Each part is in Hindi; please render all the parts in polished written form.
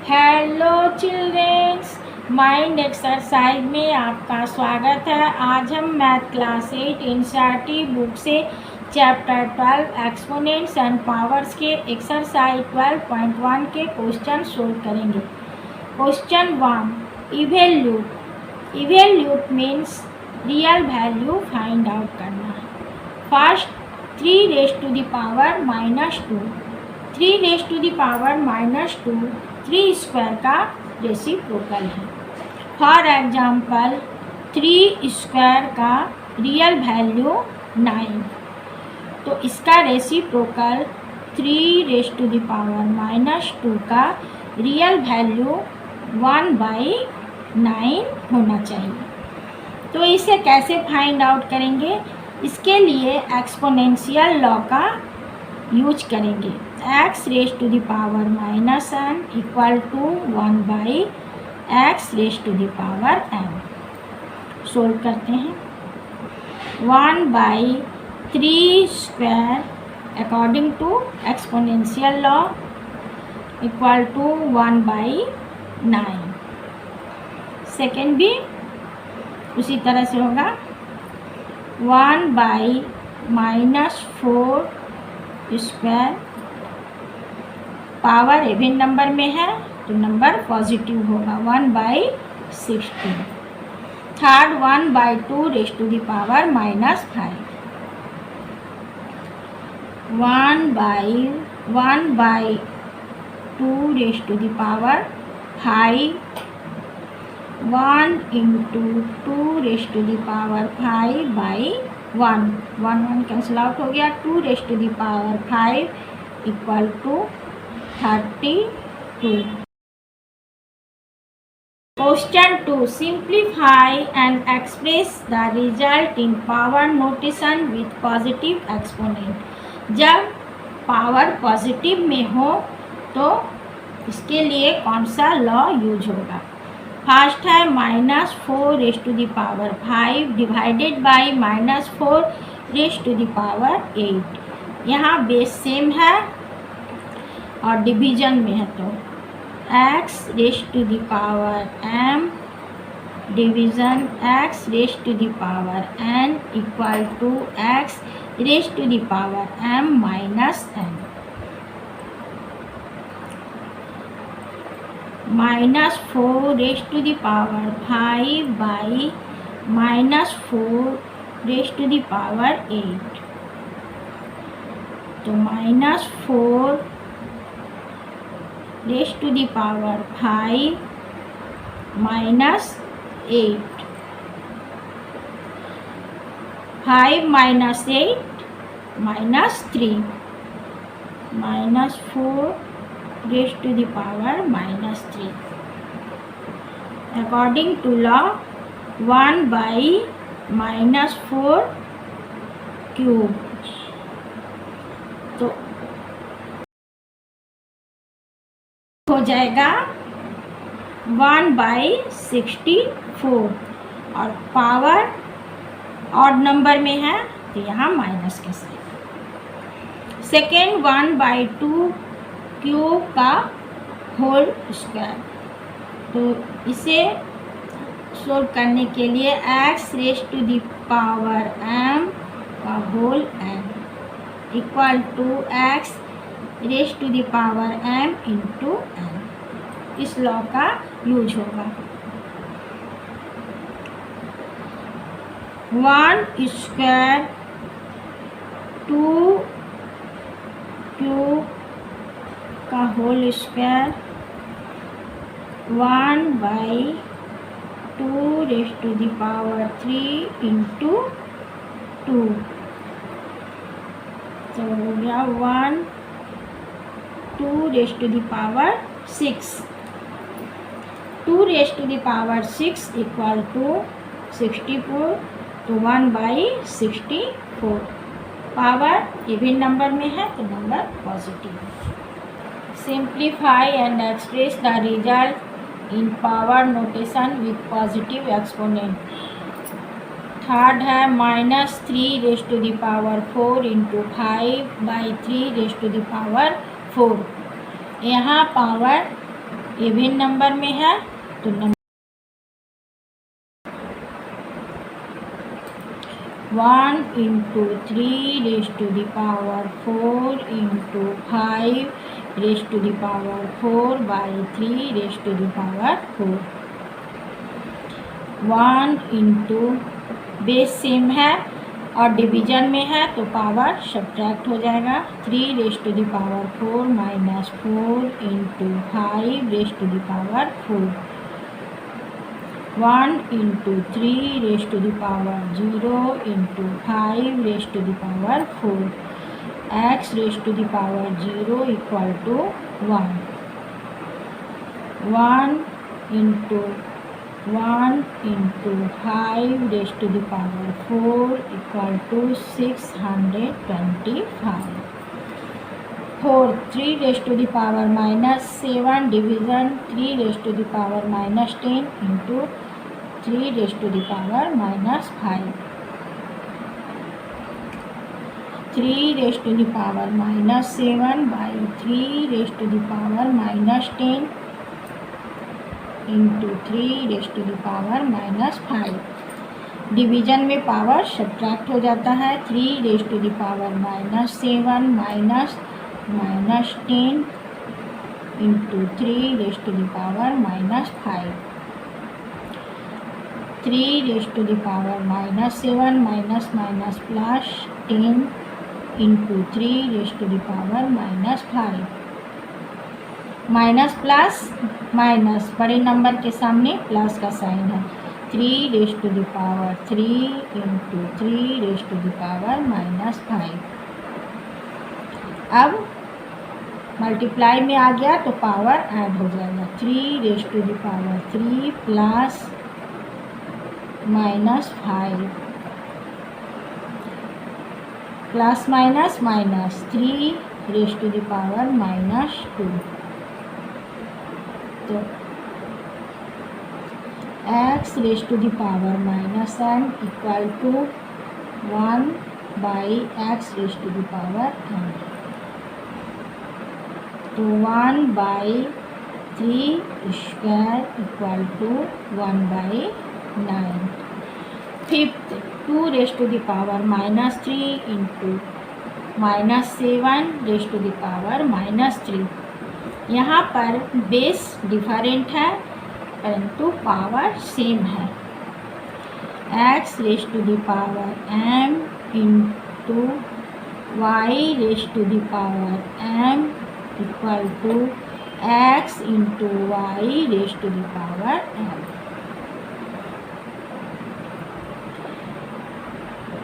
हेलो चिल्ड्रेंस, माइंड एक्सरसाइज में आपका स्वागत है। आज हम मैथ क्लास 8 एनसीईआरटी बुक से चैप्टर 12 एक्सपोनेंट्स एंड पावर्स के एक्सरसाइज 12.1 के क्वेश्चन सोल्व करेंगे। Question 1, evaluate means real value find out करना। First 3 raise to the power -2, 3 raise to the power -2 3 square का रेसिप्रोकल है। फॉर एग्जाम्पल 3 स्क्वायर का रियल वैल्यू 9, तो इसका reciprocal 3 raise to the power -2 का रियल वैल्यू 1/9 होना चाहिए। तो इसे कैसे फाइंड आउट करेंगे? इसके लिए एक्सपोनेंशियल लॉ का यूज करेंगे। x raise to the power -n equal to 1/x raise to the power n। Solve करते हैं। 1/3 square according to exponential law equal to 1/9। Second भी उसी तरह से होगा। 1/-4 स्क्वायर, पावर इवन नंबर में है तो नंबर पॉजिटिव होगा 1/16। Third 1/2 raise to the power -5, 1/2 raise to the power 5, 1 × 2 raise to the power 5/1, 1 cancel out हो गया। 2 raise to the power 5 equal to 32। Question 2, simplify and express the result in power notation with positive exponent. जब पावर पॉजिटिव में हो तो इसके लिए कौन सा लॉ यूज होगा? फर्स्ट है -4 raise to the power 5 divided by -4 raise to the power 8। यहाँ बेस सेम है और डिवीजन में है तो x raise to the power m division x raise to the power n equal to x raise to the power m -n। -4 raise to the power 5 by -4 raise to the power 8, तो -4 raise to the power 5 -8, 5 -8 -3, -4 raise to the power -3। According to law 1/-4 cube, तो हो जाएगा 1/64 और पावर ऑड नंबर में है तो यहाँ माइनस के साथ। सेकेंड 1/2 क्यूब का होल स्क्वायर, तो इसे सोल्व करने के लिए x raise to the power m का whole n equal to x raise to the power m into n, इस लॉ का यूज होगा। 1 स्क्वायर 2 क्यूब का whole square 1/2 raise to the power 3 into 2, तो हो गया 2 raise to the power 6, 2 raise to the power 6 equal to 64, तो 1/64। पावर इवन नंबर में है तो number positive. Simplify and express the result in power notation with positive exponent. Third है -3 raise to the power 4 into 5/3 raise to the power 4। यहाँ पावर इवन नंबर में है तो number 1 into 3 raised to the power 4 into 5 raised to the power 4 by 3 raised to the power 4. 1 into base same है और डिवीजन में है तो पावर सब्ट्रैक्ट हो जाएगा. 3 raise to the power 4 minus 4 into 5 raise to the power 4. 1 into 3 raise to the power 0 into 5 raise to the power 4. x raise to the power 0 equal to 1. 1 into 1 into 5 raised to the power 4 equal to 625. 4 3 raised to the power minus 7 division 3 raised to the power minus 10 into 3 raised to the power minus 5. 3 raised to the power minus 7 by 3 raised to the power minus 10 into 3 raise to the power minus 5. Division में पावर सब्ट्रैक्ट हो जाता है. 3 raise to the power minus 7 minus 10 into 3 raise to the power minus 5. 3 raise to the power minus 7 minus plus 10 into 3 raise to the power minus 5. Minus plus minus बड़े नंबर के सामने प्लस का साइन है. 3 raise to the power 3 into 3 raise to the power minus 5. अब मल्टीप्लाई में आ गया तो पावर ऐड हो जाएगा. 3 raise to the power 3 plus minus 5 plus minus minus 3 raise to the power minus 2. तो x raise to the power minus m equal to 1 by x raise to the power m. तो 1 by 3 square equal to 1 by 9. Fifth 2 raise to the power minus 3 into minus 7 raise to the power minus 3. यहाँ पर बेस डिफरेंट है परंतु पावर सेम है. x raise to the power m into y raise to the power m equal to x into y raise to the power m.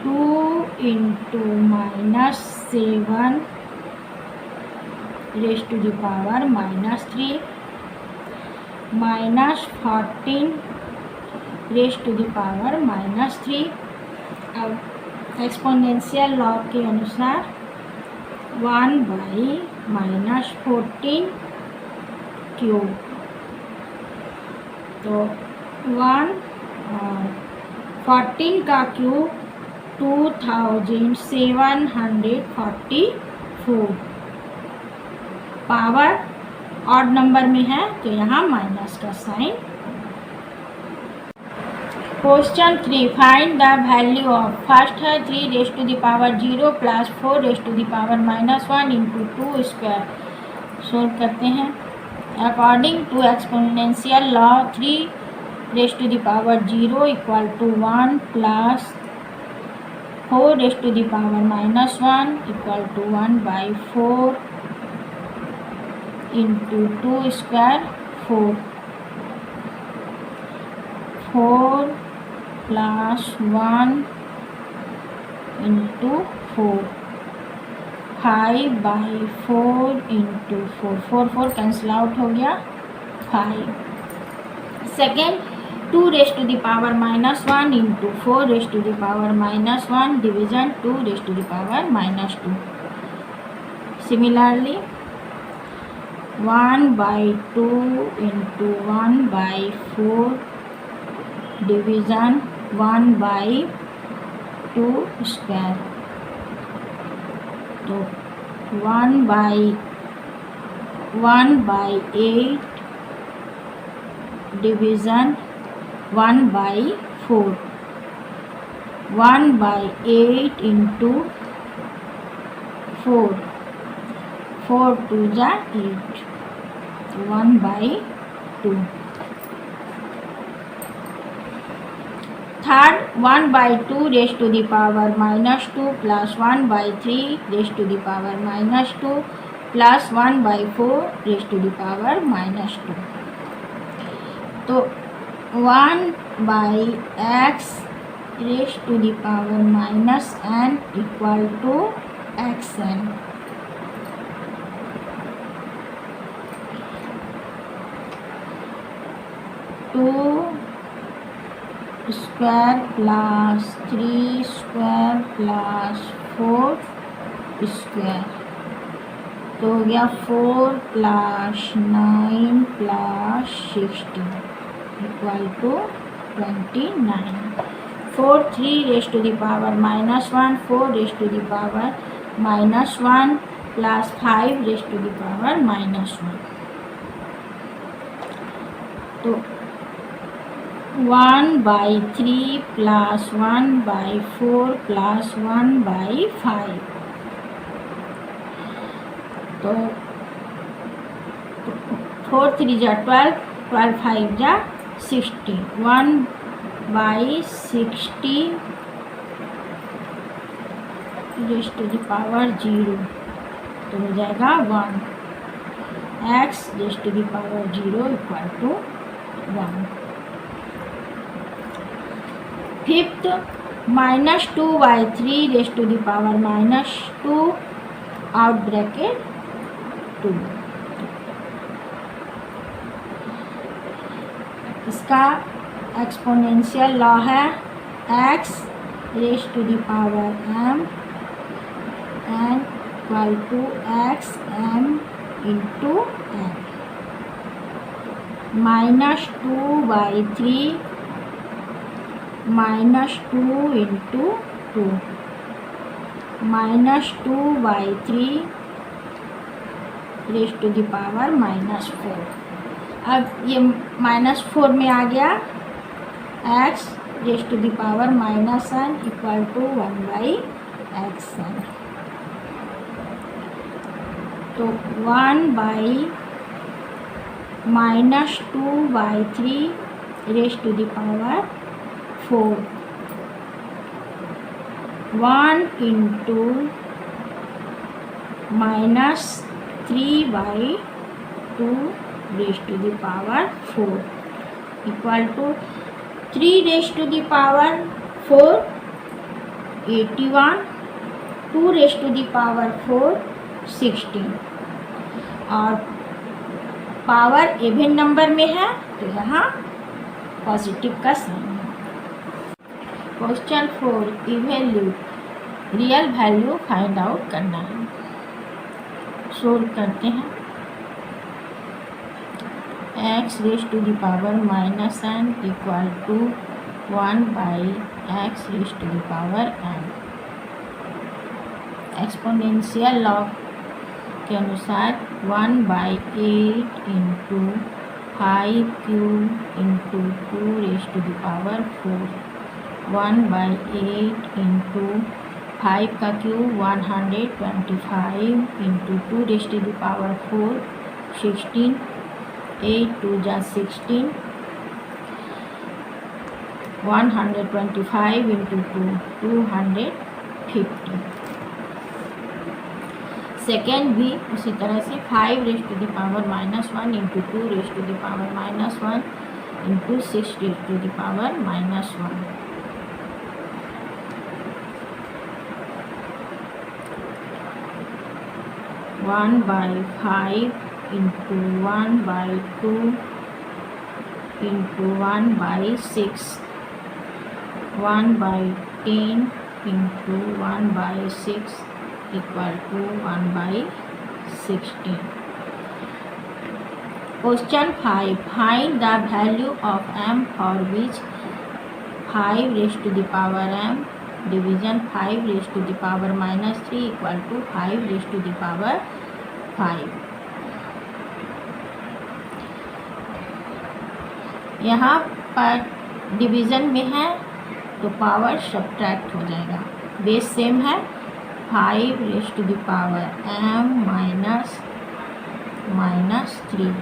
2 into minus 7 raise to the power minus 3 minus 14 raise to the power minus 3. अब एक्सपोनेंशियल लॉ के अनुसार 1 बाई माइनस 14 क्यूब. तो 14 का क्यूब 2744. पावर ऑड नंबर में है तो यहाँ माइनस का sign. Question 3 find the value of first है 3 raise to the power 0 plus 4 raise to the power minus 1 into 2 square. Solve करते हैं. According to exponential law 3 raise to the power 0 equal to 1 plus 4 raise to the power minus 1 equal to 1 by 4 into 2 square 4. 4 plus 1 into 4 5 by 4 into 4 4 cancel out हो गया 5. Second 2 raise to the power minus 1 into 4 raise to the power minus 1 division 2 raise to the power minus 2. Similarly 1 by 2 into 1 by 4 division 1 by 2 square. तो 1 बाई 8 डिवीज़न 1/4, 1/8 इंटू 4, 4 2 जा 8, 1/2. Third, 1/2 raised to the power -2 plus 1/3 raised to the power -2 plus 1/4 raised to the power -2. तो 1/x raised to the power -n equal to xn. Two square plus 3 square plus 4 square, तो हो गया 4 plus 9 plus 16 equal to 29. 4 3 raised to the power -1, 4 raised to the power -1 plus 5 raised to the power -1. तो 1/3 plus 1/4 plus 1/5, तो 4 3 जा 12, 12 5 जा 60, 1/60 raised to the power 0, तो हो जाएगा 1. x raised to the power 0 equal to 1. Fifth, -2/3 raised to the power -2 out bracket 2. इसका एक्सपोनेंशियल लॉ है x raised to the power m n equal to x m into n. -2/3 -2 into 2, -2/3 raised to the power -4. अब ये -4 में आ गया, x raised to the power -n equal to 1/xn. तो 1/-2/3 raised to the power 4, 1 into -3/2 raised to the power 4 equal to 3 raised to the power 4 81, 2 raised to the power 4 16, और पावर इवन नंबर में है तो यहाँ पॉजिटिव का साइन है. Question 4, evaluate, real value find out करना है. सोल्व करते हैं. x raised to the power -n equal to 1/x raised to the power n. Exponential law के अनुसार 1/8 into 5 cube into 2 raised to the power 4, 1/8 into 5 का cube 125 into 2 raised to the power 4 16, 8 2 जा 16, 125 इंटू 2 250. सेकेंड भी उसी तरह से 5 raised to the power -1 into 2 raised to the power -1 into 6 raised to the power -1. One by 5 into 1/2 into 1/6, 1/10 into 1/6 equal to 1/16. Question 5. Find the value of m for which 5 raised to the power m division 5 raised to the power -3 equal to 5 raised to the power 5. यहाँ पर डिवीज़न में है तो पावर सब्ट्रैक्ट हो जाएगा। बेस सेम है, 5 raise to the power m minus 3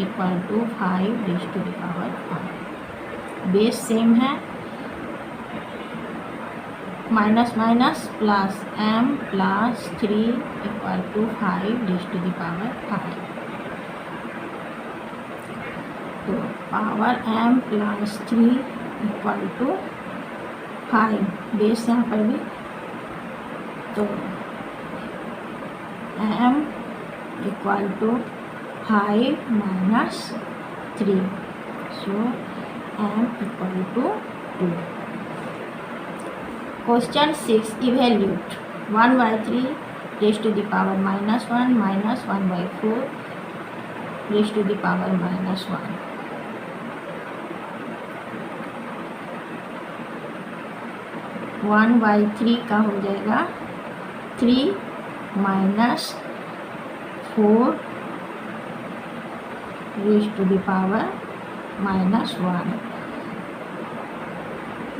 equal to 5 raise to the power 5। Base same है, minus minus plus m plus 3 equal to 5 raise to the power 5। तो power m plus 3 equal to 5, base यहाँ पर भी, तो m equal to 5 minus 3, so m equal to 2। Question 6, evaluate 1/3 raise to the power -1 minus 1/4 raise to the power -1। One by 3 का हो जाएगा 3 minus 4 raise to the power -1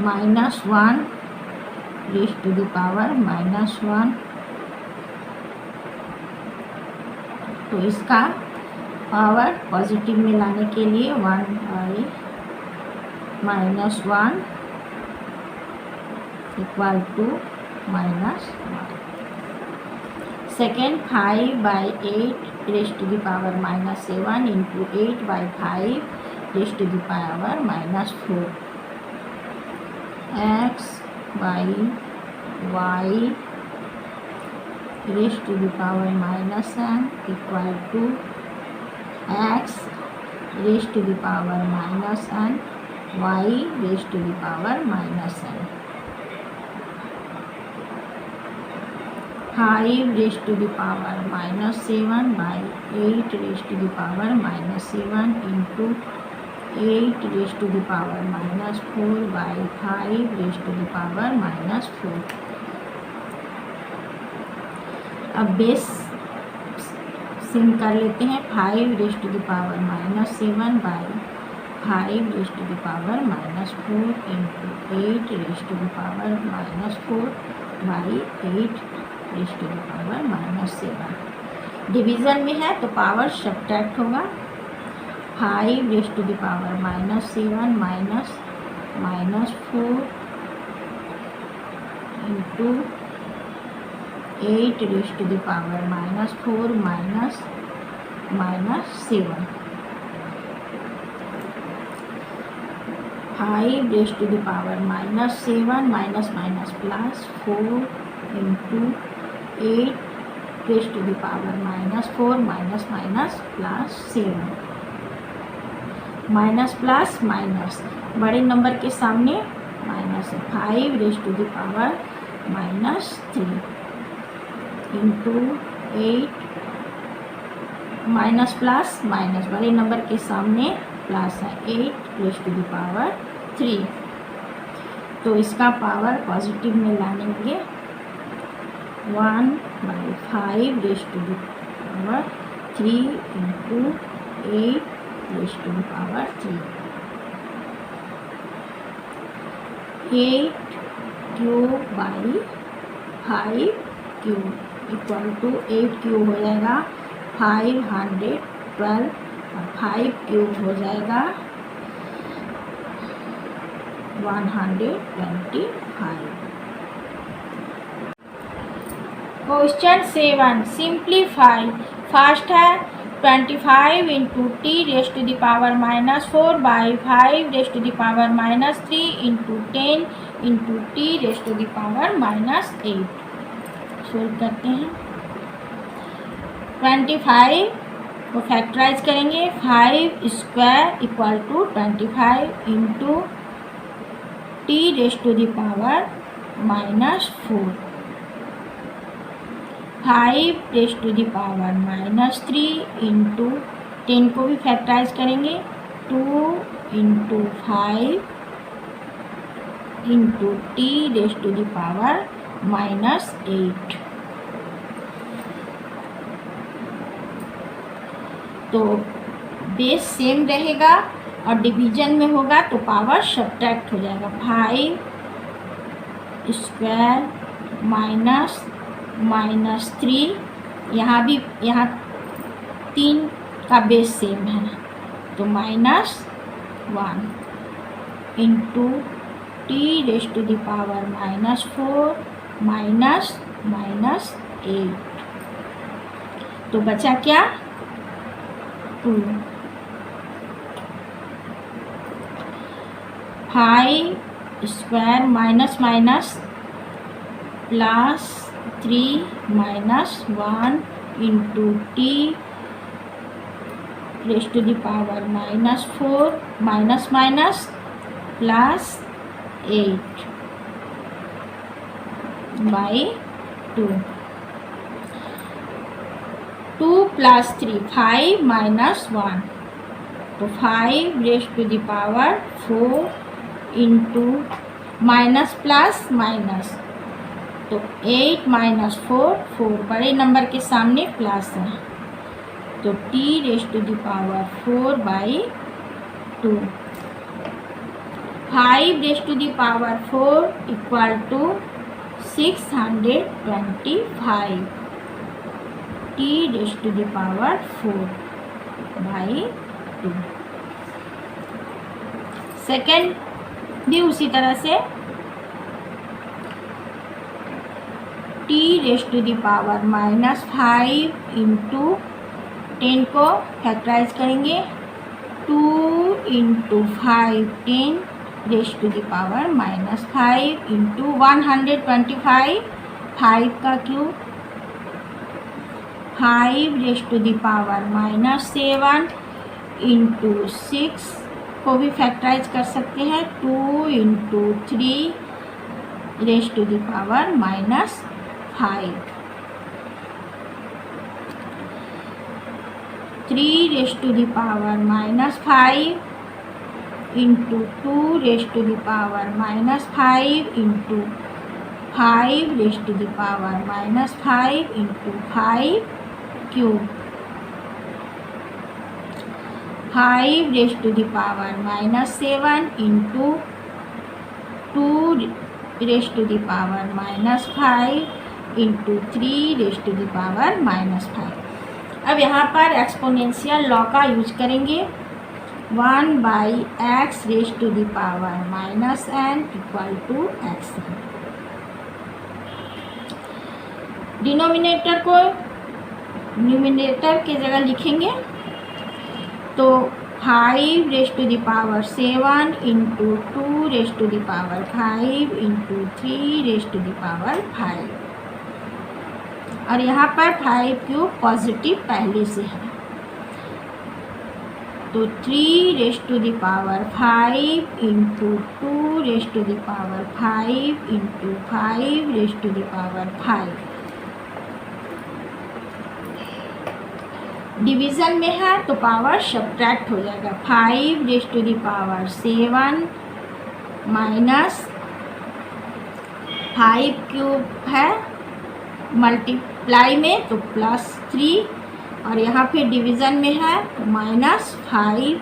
minus 1 raise to the power -1। तो इसका पावर पॉजिटिव में लाने के लिए 1/-1 equal to -1। Second, 5/8 raise to the power -7 into 8/5 raise to the power -4 x/y raise to the power -n equal to x raise to the power -n y raise to the power -n। 5 raise to the power -7/8 raise to the power -7 into 8 raise to the power -4/5 raise to the power -4। अब बेस सिम कर लेते हैं। 5 raise to the power -7/5 raise to the power -4 into 8 raise to the power -4/8 raise to the power -7। Division में है तो पावर सब्ट्रैक्ट होगा। 5 raise to the power -7 minus -4 into 8 raise to the power -4 -7। 5 raise to the power -7 minus plus 4 into 8 raise to the power -4 minus plus 7। Minus plus minus, बड़े नंबर के सामने माइनस है। 5 raise to the power -3 into 8 minus plus minus, बड़े नंबर के सामने प्लस है, 8 रेज़ टू द पावर 3। तो इसका पावर पॉजिटिव में लाएंगे 1/5 raise to the power 3 into 8 raise to the power 3। 8 cube by 5 cube equal to 8 cube हो जाएगा 512 और 5 क्यूब हो जाएगा 125। Question 7, simplify. फर्स्ट है 25 into t raise to the power -4/5 raise to the power -3 into 10 into t raise to the power -8। Solve करते हैं। 25 को फैक्टराइज करेंगे, 5 square equal to 25 into t raise to the power -4, 5 raise to the power -3 into 10 को भी फैक्टराइज करेंगे, 2 into 5 into t raise to the power -8। तो बेस सेम रहेगा और डिवीजन में होगा तो पावर सब्ट्रैक्ट हो जाएगा। 5 स्क्वायर माइनस 3, यहाँ 3 का बेस सेम है तो -1 इंटू t⁻⁻4 -8। तो बचा क्या? 2। 5 स्क्वायर माइनस +3 -1 इंटू t⁻⁻4 +8/2। 2 + 3 5 -1 तो 5⁻4 इंटू माइनस प्लस माइनस तो 8 - 4 बड़े नंबर के सामने प्लस है तो t⁻⁴/2। 5⁻4 = 625 t⁻⁴/2। सेकेंड भी उसी तरह से t⁻⁻5 इंटू 10 को फैक्टराइज करेंगे 2 इंटू 5 10⁻⁻5 इंटू 125 5 का क्यूब 5⁻7 इंटू 6 को भी फैक्टराइज कर सकते हैं 2 into 3⁻⁻5 3⁻⁻5 into 2⁻⁻5 into 5⁻5 into 5 cube 5⁻7 into 2⁻5 into 3⁻5। अब यहाँ पर एक्सपोनेंशियल लॉ का यूज करेंगे 1/x⁻⁻n = x। डिनोमिनेटर को न्यूमिनेटर की जगह लिखेंगे तो 5⁻7 इंटू 2⁻5 इंटू 3⁻5 और यहाँ पर 5³ पॉजिटिव पहले से है तो 3⁵ इंटू 2⁵5 इंटू 5⁵5। डिवीज़न में है तो पावर सब्ट्रैक्ट हो जाएगा 5⁻7 माइनस 5³ है मल्टीप्लाई में तो +3 और यहाँ पे डिवीज़न में है तो -5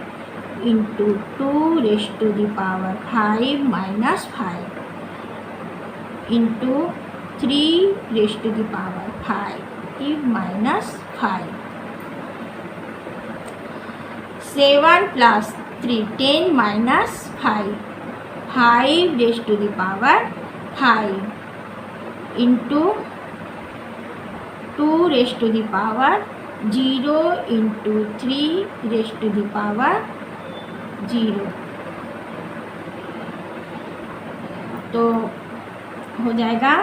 इंटू 2⁵5 -5 इंटू 3⁵5 -5। 7 + 3 10 - 5 5⁵5 इंटू 2⁵0 इंटू 3⁵0 तो हो जाएगा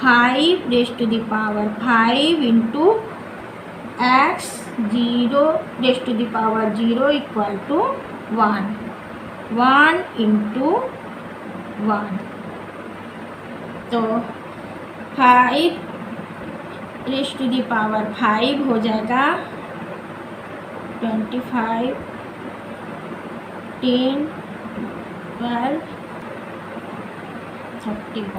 5⁵5 इंटू x 0⁵0 = 1 1 इंटू 1 तो 5⁵5 हो जाएगा 25 10 12 31।